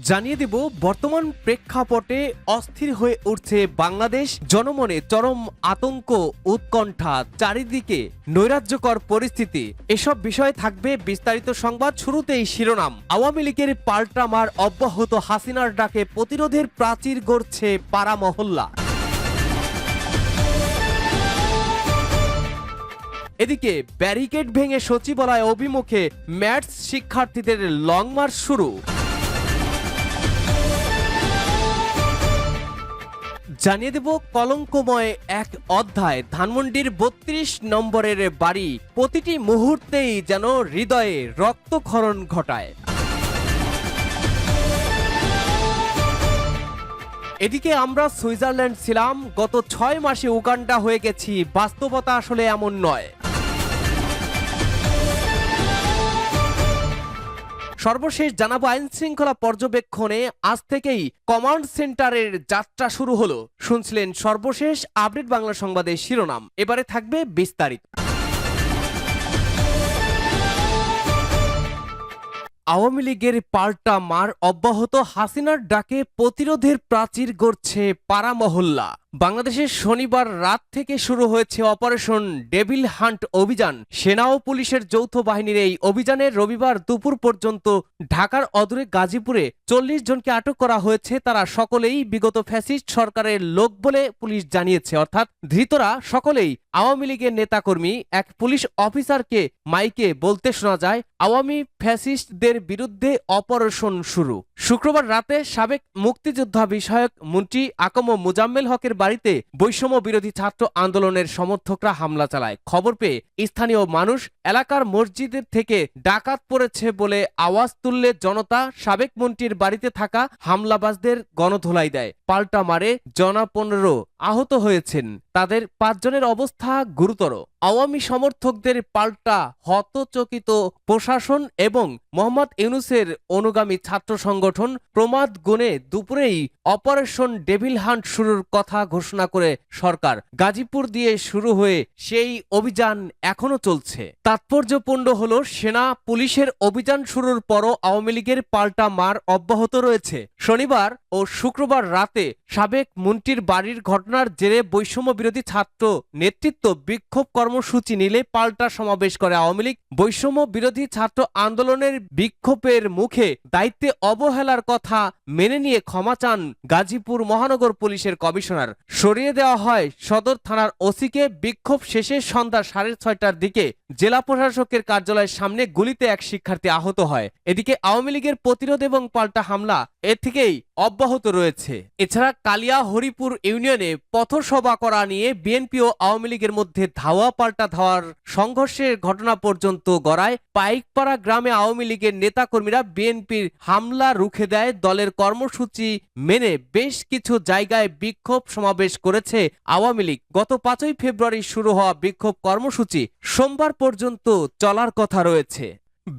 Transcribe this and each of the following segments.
জানিয়ে দেব বর্তমান প্রেক্ষাপটে অস্থির হয়ে উঠছে বাংলাদেশ, জনমনে চরম আতঙ্ক, উৎকণ্ঠা, চারিদিকে নৈরাজ্যকর পরিস্থিতি। এসব বিষয়ে থাকবে বিস্তারিত সংবাদ। শুরুতেই শিরোনাম। আওয়ামী লীগের পাল্টা মার অব্যাহত, হাসিনার ডাকে প্রতিরোধের প্রাচীর গড়ছে পাড়া মহল্লা। এদিকে ব্যারিকেড ভেঙে সচিবালয় অভিমুখে ম্যাথস শিক্ষার্থীদের লং মার্চ শুরু। জানিয়ে দেব কলঙ্কময় এক অধ্যায়। ধানমন্ডির ৩২ নম্বরের বাড়ি প্রতিটি মুহূর্তেই যেন হৃদয়ে রক্তক্ষরণ ঘটায়। এদিকে আমরা সুইজারল্যান্ড ছিলাম, গত ৬ মাসে উগান্ডা হয়ে গেছি। বাস্তবতা আসলে এমন নয়। সর্বশেষ জানাবো আইন শৃঙ্খলা পর্যবেক্ষণে আজ থেকেই কমান্ড সেন্টারের যাত্রা শুরু হলো। শুনছিলেন সর্বশেষ আপডেট বাংলা সংবাদের শিরোনাম। এবারে থাকবে বিস্তারিত। আওয়ামী লীগের পাল্টা মার অব্যাহত, হাসিনার ডাকে প্রতিরোধের প্রাচীর গড়ছে পাড়া মহল্লা। বাংলাদেশের শনিবার রাত থেকে শুরু হয়েছে অপারেশন ডেভিল হান্ট অভিযান। সেনা ও পুলিশের যৌথ বাহিনীর এই অভিযানে রবিবার দুপুর পর্যন্ত ঢাকার অদূরে গাজীপুরে ৪০ জনকে আটক করা হয়েছে। তারা সকলেই বিগত ফ্যাসিস্ট সরকারের লোক বলে পুলিশ জানিয়েছে। অর্থাৎ ধৃতরা সকলেই আওয়ামী লীগের নেতাকর্মী। এক পুলিশ অফিসারকে মাইকে বলতে শোনা যায়, আওয়ামী ফ্যাসিস্টদের বিরুদ্ধে অপারেশন শুরু। শুক্রবার রাতে সাবেক মুক্তিযোদ্ধা বিষয়ক মন্ত্রী আকম মোজাম্মেল হকের বাড়িতে বৈষম্য বিরোধী ছাত্র আন্দোলনের সমর্থকরা হামলা চালায়। খবর পেয়ে স্থানীয় মানুষ এলাকার মসজিদের থেকে ডাকাত পড়েছে বলে আওয়াজ তুললে জনতা সাবেক মন্ত্রীর বাড়িতে থাকা হামলাবাজদের গণধোলাই দেয়। পাল্টা মারে জনা ১৫ আহত হয়েছেন, তাদের ৫ জনের অবস্থা গুরুতর। আওয়ামী সমর্থকদের পাল্টা হতচকিত প্রশাসন এবং মোহাম্মদ ইউনূসের অনুগামী ছাত্র সংগঠন প্রমাদ গুণে দুপুরেই অপারেশন ডেভিল হান্ট শুরুর কথা ঘোষণা করে সরকার। গাজীপুর দিয়ে শুরু হয়ে সেই অভিযান এখনো চলছে। তাৎপর্যপূর্ণ হল, সেনা পুলিশের অভিযান শুরুর পরও আওয়ামী লীগের পাল্টা মার অব্যাহত রয়েছে। শনিবার ও শুক্রবার রাতে সাবেক মন্ত্রীর বাড়ির ঘটনার জেরে বৈষম্য বিরোধী ছাত্র নেতৃত্ব বিক্ষোভ কর্মসূচি নিলে পাল্টা সমাবেশ করে আওয়ামী লীগ। বৈষম্য বিরোধী ছাত্র আন্দোলনের বিক্ষোভের মুখে দায়িত্বে অবহেলার কথা মেনে নিয়ে ক্ষমা চান গাজীপুর মহানগর পুলিশের কমিশনার। সরিয়ে দেওয়া হয় সদর থানার ওসিকে। বিক্ষোভ শেষে সন্ধ্যা ৬:৩০টার দিকে জেলা প্রশাসকের কার্যালয়ের সামনে গুলিতে এক শিক্ষার্থী আহত হয়। এদিকে আওয়ামী লীগের প্রতিরোধ এবং পাল্টা হামলা এ থেকেই অব্যাহত রয়েছে। এছাড়া কালিয়া হরিপুর ইউনিয়নে পথসভা করা নিয়ে বিএনপি ও আওয়ামী লীগের মধ্যে ধাওয়া পাল্টা ধাওয়ার সংঘর্ষের ঘটনা পর্যন্ত গড়ায়। পাইকপাড়া গ্রামে আওয়ামী লীগের নেতাকর্মীরা বিএনপির হামলা রুখে দেয়। দলের কর্মসূচি মেনে বেশ কিছু জায়গায় বিক্ষোভ সমাবেশ করেছে আওয়ামী লীগ। গত ৫ই ফেব্রুয়ারি শুরু হওয়া বিক্ষোভ কর্মসূচি সোমবার পর্যন্ত চলার কথা রয়েছে।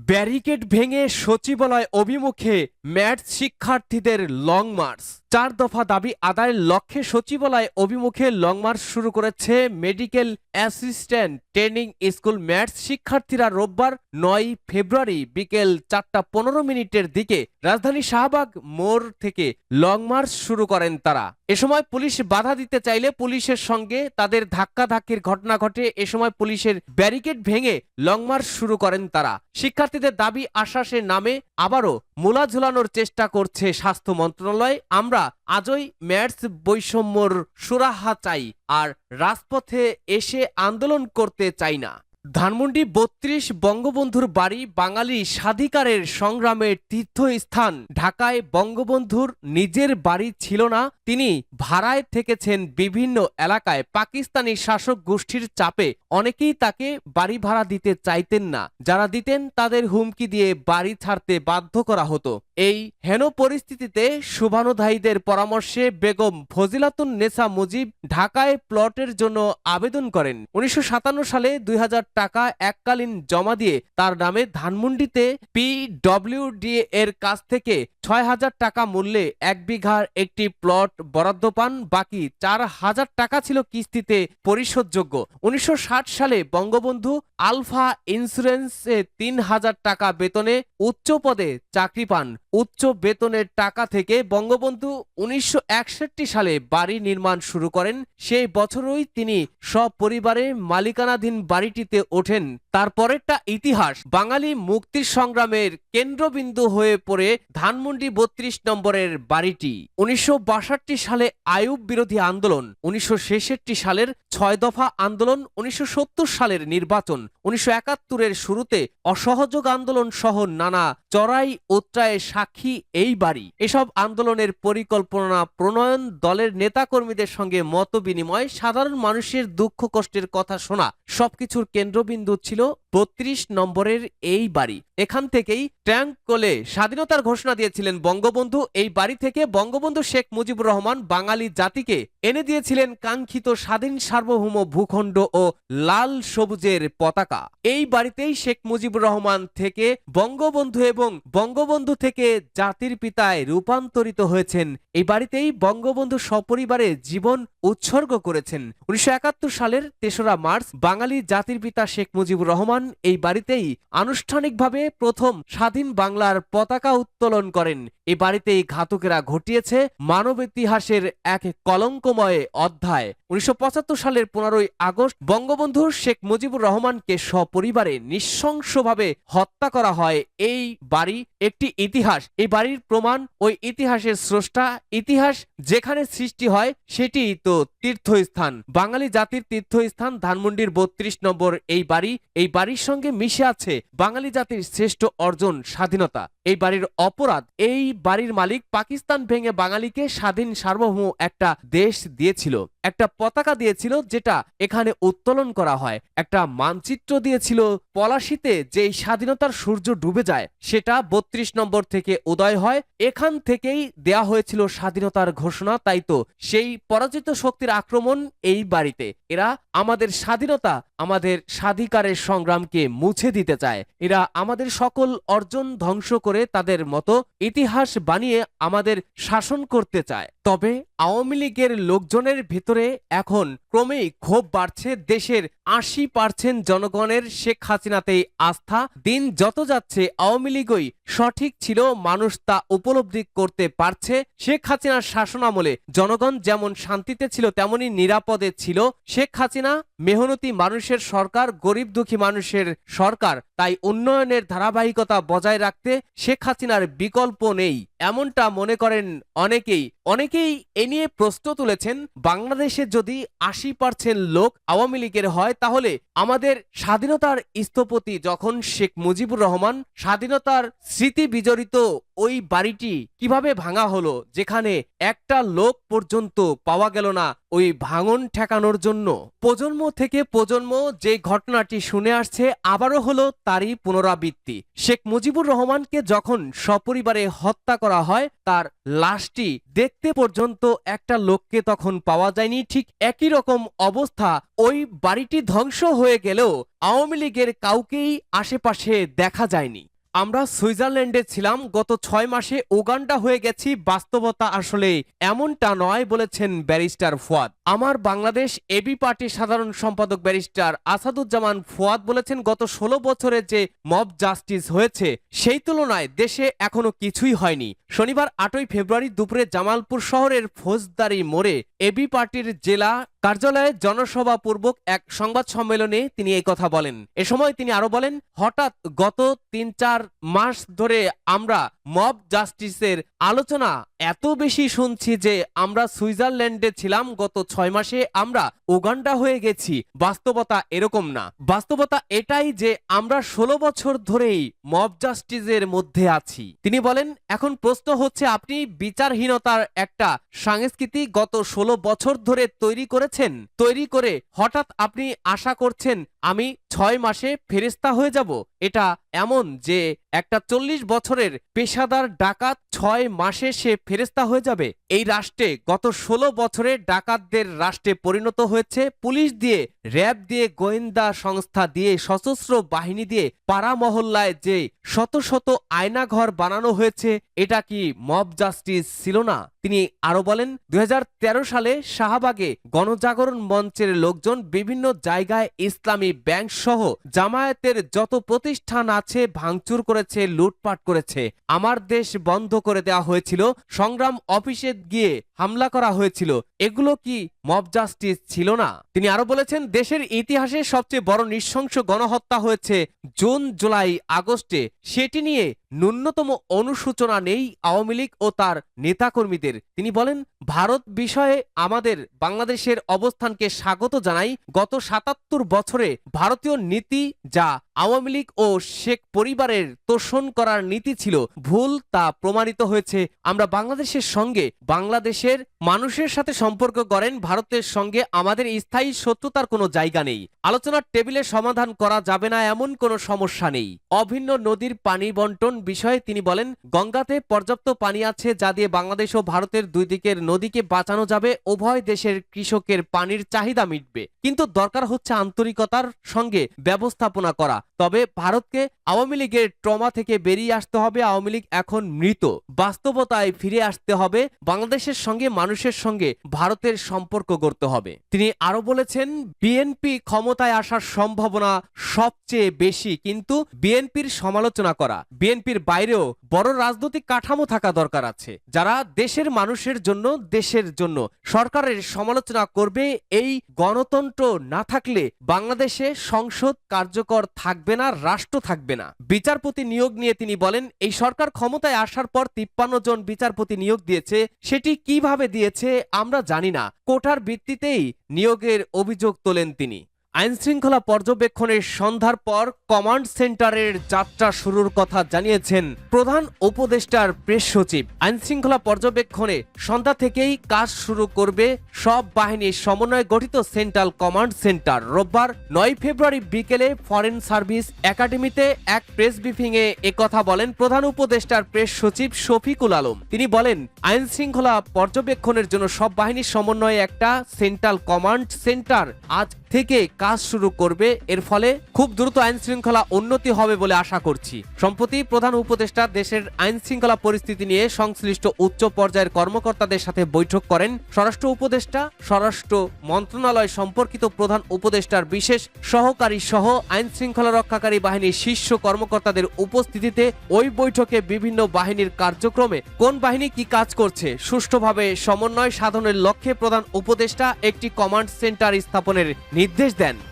ব্যারিকেড ভেঙে সচিবালয় অভিমুখে ম্যাথস শিক্ষার্থীদের লং মার্চ। ৪ দফা দাবি আদায়ের লক্ষ্যে সচিবালয় অভিমুখে লং মার্চ শুরু করেছে medical assistant training school maths শিক্ষার্থীরা। রোববার ৯ ফেব্রুয়ারি বিকেল ৪টা ১৫ দিকে রাজধানী শাহবাগ মোড় থেকে লং মার্চ শুরু করেন তারা। এ সময় পুলিশ বাধা দিতে চাইলে পুলিশের সঙ্গে তাদের ধাক্কাধাক্কির ঘটনা ঘটে। এ সময় পুলিশের ব্যারিকেড ভেঙে লং মার্চ শুরু করেন তারা। শিক্ষার্থীদের দাবি আশ্বাসের নামে আবারও মূলা ঝুলানোর চেষ্টা করছে স্বাস্থ্য মন্ত্রণালয়। আমরা আজই ম্যাথস বৈষম্যর সুরাহা চাই, আর রাজপথে এসে আন্দোলন করতে চাই না। ধানমন্ডি ৩২ বঙ্গবন্ধুর বাড়ি বাঙালি স্বাধিকারের সংগ্রামের তীর্থস্থান। ঢাকায় বঙ্গবন্ধুর নিজের বাড়ি ছিল না, তিনি ভাড়ায় থেকেছেন বিভিন্ন এলাকায়। পাকিস্তানি শাসক গোষ্ঠীর চাপে অনেকেই তাকে বাড়ি ভাড়া দিতে চাইতেন না। যারা দিতেন তাদের হুমকি দিয়ে বাড়ি ছাড়তে বাধ্য করা হতো। এই হেন পরিস্থিতিতে শুভানুধ্যায়ীদের পরামর্শে বেগম ফজিলাতুন নেসা মুজিব ঢাকায় প্লটের জন্য আবেদন করেন। ১৯৫৭ সালে ২০০০ টাকা এককালীন জমা দিয়ে তার নামে ধানমন্ডিতে পিডব্লিউডি এর কাছ থেকে ৬,০০০ টাকা মূল্যে ১ বিঘার একটি প্লট বরাদ্দ পান। বাকি ৪,০০০ টাকা ছিল কিস্তিতে পরিশোধযোগ্য। ১৯৬০ সালে বঙ্গবন্ধু আলফা ইন্স্যুরেন্সে ৩,০০০ টাকা বেতনে উচ্চ পদে চাকরি পান। উচ্চ বেতনের টাকা থেকে বঙ্গবন্ধু 1961 সালে বাড়ি নির্মাণ শুরু করেন। সেই বছরই তিনি সপরিবারে মালিকানাধীন বাড়িটিতে ওঠেন। তারপরেরটা ইতিহাস। বাঙালি মুক্তির সংগ্রামের কেন্দ্রবিন্দু হয়ে পড়ে ধানমন্ডি 32 নম্বরের বাড়িটি। 1962 সালে আইয়ুব বিরোধী আন্দোলন, 1966 সালের 6 দফা আন্দোলন, 1970 সালের নির্বাচন, 1971-এর শুরুতে অসহযোগ আন্দোলন সহ নানা চড়াই উতরায়ের সাক্ষী এই বাড়ি। এসব আন্দোলনের পরিকল্পনা প্রণয়ন, দলের নেতাকর্মীদের সঙ্গে মত বিনিময়, সাধারণ মানুষের দুঃখ কষ্টের কথা শোনা, সবকিছুর কেন্দ্রবিন্দু ছিল 32 নম্বরের এই বাড়ি। এখান থেকেই ট্যাঙ্ক কোলে স্বাধীনতার ঘোষণা দিয়েছিলেন বঙ্গবন্ধু। এই বাড়ি থেকে বঙ্গবন্ধু শেখ মুজিবুর রহমান বাঙালি জাতিকে এনে দিয়েছিলেন কাঙ্ক্ষিত স্বাধীন সার্বভৌম ভূখণ্ড ও লাল সবুজের পতাকা। এই বাড়িতেই শেখ মুজিবুর রহমান থেকে বঙ্গবন্ধু এবং বঙ্গবন্ধু থেকে জাতির পিতায় রূপান্তরিত হয়েছেন। এই বাড়িতেই বঙ্গবন্ধু সপরিবারে জীবন উৎসর্গ করেছেন। 1971 সালের 3রা মার্চ বাঙালি জাতির পিতা শেখ মুজিবুর রহমান এই বাড়িতেই আনুষ্ঠানিকভাবে প্রথম স্বাধীন বাংলার পতাকা উত্তোলন করেন। এই বাড়িতেই ঘাতকেরা ঘটিয়েছে মানব ইতিহাসের এক কলঙ্কময় অধ্যায়। 1975 সালের 15ই আগস্ট বঙ্গবন্ধু শেখ মুজিবুর রহমানকে সপরিবারে নৃশংসভাবে হত্যা করা হয়। এই বাড়ি একটি ইতিহাস। এই বাড়ির প্রমাণ ওই ইতিহাসের স্রষ্টা। ইতিহাস যেখানে সৃষ্টি হয় সেটি তো তীর্থস্থান। বাঙালি জাতির তীর্থস্থান ধানমন্ডির 32 নম্বর এই বাড়ি। এই বাড়ির সঙ্গে মিশে আছে বাঙালি জাতির শ্রেষ্ঠ অর্জন স্বাধীনতা। এই বাড়ির অপরাধ, এই বাড়ির মালিক পাকিস্তান ভেঙে বাঙালিকে স্বাধীন সার্বভৌম একটা দেশ দিয়েছিল, একটা পতাকা দিয়েছিল যেটা এখানে উত্তোলন করা হয়, একটা মানচিত্র দিয়েছিল পলাশিতে যে স্বাধীনতার সূর্য ডুবে যায় সেটা 32 নম্বর থেকে উদয় হয়। এখান থেকেই দেয়া হয়েছিল স্বাধীনতার ঘোষণা। তাই তো সেই পরাজিত শক্তির আক্রমণ এই বাড়িতে। এরা আমাদের স্বাধীনতা, আমাদের স্বাধিকারের সংগ্রামকে মুছে দিতে চায়। এরা আমাদের সকল অর্জন ধ্বংস করে তাদের মতো ইতিহাস বানিয়ে আমাদের শাসন করতে চায়। তবে আওয়ামী লীগের লোকজনের ভিতরে এখন ক্রমেই ক্ষোভ বাড়ছে। দেশের 80% জনগণের শেখ হাসিনাতেই আস্থা। দিন যত যাচ্ছে আওয়ামী লীগই সঠিক ছিল, মানুষ তা উপলব্ধি করতে পারছে। শেখ হাসিনার শাসনামলে জনগণ যেমন শান্তিতে ছিল তেমনি নিরাপদে ছিল। শেখ হাসিনা মেহনতি মানুষের সরকার, গরিব দুঃখী মানুষের সরকার। তাই উন্নয়নের ধারাবাহিকতা বজায় রাখতে শেখ হাসিনার বিকল্প নেই, এমনটা মনে করেন অনেকেই। অনেকেই এ নিয়ে প্রশ্ন তুলেছেন, বাংলাদেশে যদি 80% লোক আওয়ামী লীগের হয় তাহলে আমাদের স্বাধীনতার স্থপতি যখন শেখ মুজিবুর রহমান, স্বাধীনতার স্মৃতি বিজড়িত ওই বাড়িটি কিভাবে ভাঙা হলো, যেখানে একটা লোক পর্যন্ত পাওয়া গেল না ওই ভাঙন ঠেকানোর জন্য। প্রজন্ম থেকে প্রজন্ম যে ঘটনাটি শুনে আসছে আবারও হলো তারই পুনরাবৃত্তি। শেখ মুজিবুর রহমানকে যখন সপরিবারে হত্যা করা হয় তার লাশটি দেখতে পর্যন্ত একটা লোককে তখন পাওয়া যায়নি। ঠিক একই রকম অবস্থা, ওই বাড়িটি ধ্বংস হয়ে গেলেও আওয়ামী লীগের কাউকেই আশেপাশে দেখা যায়নি। আমরা সুইজারল্যান্ডে ছিলাম, গত 6 মাসে উগান্ডা হয়ে গেছি। বাস্তবতা আসলে এমনটা নয় বলেছেন ব্যারিস্টার ফুয়াদ। আমার বাংলাদেশ এবি পার্টির সাধারণ সম্পাদক ব্যারিস্টার আসাদুজ্জামান ফুয়াদ বলেছেন, গত 16 বছরে যে মব জাস্টিস হয়েছে সেই তুলনায় দেশে এখনো কিছুই হয়নি। শনিবার 8ই ফেব্রুয়ারি দুপুরে জামালপুর শহরের ফৌজদারি মোড়ে এবি পার্টির জেলা কার্যালয়ে জনসভা পূর্বক এক সংবাদ সম্মেলনে তিনি এই কথা বলেন। এ সময় তিনি আরো বলেন, হঠাৎ গত 3-4 মাস ধরে আমরা মব জাস্টিসের আলোচনা এত বেশি শুনছি যে আমরা সুইজারল্যান্ডে ছিলাম, গত 6 মাসে আমরা উগান্ডা হয়ে গেছি। বাস্তবতা এরকম না। বাস্তবতা এটাই যে আমরা 16 বছর ধরেই মব জাস্টিসের মধ্যে আছি। তিনি বলেন, এখন প্রশ্ন হচ্ছে আপনি বিচারহীনতার একটা সংস্কৃতি গত 16 বছর ধরে তৈরি করেছেন, তৈরি করে হঠাৎ আপনি আশা করছেন আমি 6 মাসে ফেরেশতা হয়ে যাব। এটা এমন যে একটা 40 বছরের পেশাদার ডাকাত 6 মাসে সে ফেরেশতা হয়ে যাবে। এই রাষ্ট্রে গত 16 বছরে ডাকাতদের রাষ্ট্রে পরিণত হয়েছে। পুলিশ দিয়ে, র্যাব দিয়ে, গোয়েন্দা সংস্থা দিয়ে, সশস্ত্র বাহিনী দিয়ে পাড়া মহল্লায় যে শত শত আয়নাঘর বানানো হয়েছে, এটা কি মব জাস্টিস ছিল না? তিনি আরো বলেন, 2013 সালে শাহবাগে গণজাগরণ মঞ্চের লোকজন বিভিন্ন জায়গায় ইসলামী ব্যাংক সহ জামায়াতের যত প্রতিষ্ঠান আছে ভাঙচুর করেছে, লুটপাট করেছে। আমার দেশ বন্ধ করে দেওয়া হয়েছিল, সংগ্রাম অফিসে গিয়ে হামলা করা হয়েছিল। এগুলো কি মব জাস্টিস ছিল না? তিনি আরো বলেছেন, দেশের ইতিহাসে সবচেয়ে বড় নৃশংস গণহত্যা হয়েছে জুন, জুলাই, আগস্টে। সেটি নিয়ে ন্যূনতম অনুশোচনা নেই আওয়ামী লীগ ও তার নেতাকর্মীদের। তিনি বলেন, ভারত বিষয়ে আমাদের বাংলাদেশের অবস্থানকে স্বাগত জানাই। গত ৭৭ বছরে ভারতীয় নীতি, যা আওয়ামী লীগ ও শেখ পরিবারের তোষণ করার নীতি ছিল, ভুল তা প্রমাণিত হয়েছে। আমরা বাংলাদেশের সঙ্গে, বাংলাদেশের মানুষের সাথে সম্পর্ক করেন। ভারতের সঙ্গে আমাদের স্থায়ী শত্রুতার কোনো জায়গা নেই। আলোচনার টেবিলে সমাধান করা যাবে না এমন কোনো সমস্যা নেই। অভিন্ন নদীর পানি বন্টন বিষয়ে তিনি বলেন, গঙ্গাতে পর্যাপ্ত পানি আছে যা দিয়ে বাংলাদেশ ও ভারতের দুই দিকের নদীকে বাঁচানো যাবে। উভয় দেশের কৃষকের পানির চাহিদা মিটবে, কিন্তু দরকার হচ্ছে আন্তরিকতার সঙ্গে ব্যবস্থাপনা করা। তবে ভারতকে আওয়ামী লীগের ট্রমা থেকে বেরিয়ে আসতে হবে। আওয়ামী লীগ এখন মৃত, বাস্তবতায় ফিরে আসতে হবে। বাংলাদেশের সঙ্গে, মানুষের সঙ্গে ভারতের সম্পর্ক গড়তে হবে। তিনি আরো বলেছেন, বিএনপি ক্ষমতায় আসার সম্ভাবনা সবচেয়ে বেশি, কিন্তু বিএনপির সমালোচনা করা, বিএনপির বাইরেও বড় রাজনৈতিক কাঠামো থাকা দরকার আছে, যারা দেশের মানুষের জন্য, দেশের জন্য সরকারের সমালোচনা করবে। এই গণতন্ত্র না থাকলে বাংলাদেশে সংসদ কার্যকর থাকবে না, রাষ্ট্র থাকবে না। বিচারপতি নিয়োগ নিয়ে তিনি বলেন, এই সরকার ক্ষমতায় আসার পর 53 জন বিচারপতি নিয়োগ দিয়েছে। সেটি কিভাবে দিয়েছে আমরা জানি না। কোটার ভিত্তিতেই নিয়োগের অভিযোগ তোলেন তিনি। আইনশৃঙ্খলা পর্যবেক্ষণের সন্ধ্যার পর কমান্ড সেন্টারের যাত্রা শুরুর কথা জানিয়েছেন প্রধান উপদেষ্টার প্রেস সচিব। আইনশৃঙ্খলা পর্যবেক্ষণে সন্ধ্যা থেকেই কাজ শুরু করবে সব বাহিনীর সমন্বয়ে গঠিত সেন্ট্রাল কমান্ড সেন্টার। রোববার 9 ফেব্রুয়ারি বিকেলে ফরেন সার্ভিস একাডেমিতে এক প্রেস ব্রিফিংয়ে একথা বলেন প্রধান উপদেষ্টার প্রেস সচিব শফিকুল আলম। তিনি বলেন, আইনশৃঙ্খলা পর্যবেক্ষণের জন্য সব বাহিনীর সমন্বয়ে একটা সেন্ট্রাল কমান্ড সেন্টার আজ থেকে কাজ শুরু করবে। এর ফলে খুব দ্রুত আইন শৃঙ্খলা উন্নতি হবে বলে আশা করছি। সম্প্রতি প্রধান উপদেষ্টা দেশের আইন শৃঙ্খলা পরিস্থিতি নিয়ে সংশ্লিষ্ট উচ্চ পর্যায়ের কর্মকর্তাদের সাথে বৈঠক করেন। স্বরাষ্ট্র উপদেষ্টা, স্বরাষ্ট্র মন্ত্রণালয় সম্পর্কিত প্রধান উপদেষ্টার বিশেষ সহকারী সহ আইন শৃঙ্খলা রক্ষাকারী বাহিনীর শীর্ষ কর্মকর্তাদের উপস্থিতিতে ওই বৈঠকে বিভিন্ন বাহিনীর কার্যক্রমে কোন বাহিনী কি কাজ করছে সুষ্ঠুভাবে সমন্বয় সাধনের লক্ষ্যে প্রধান উপদেষ্টা একটি কমান্ড সেন্টার স্থাপনের নির্দেশ দেন।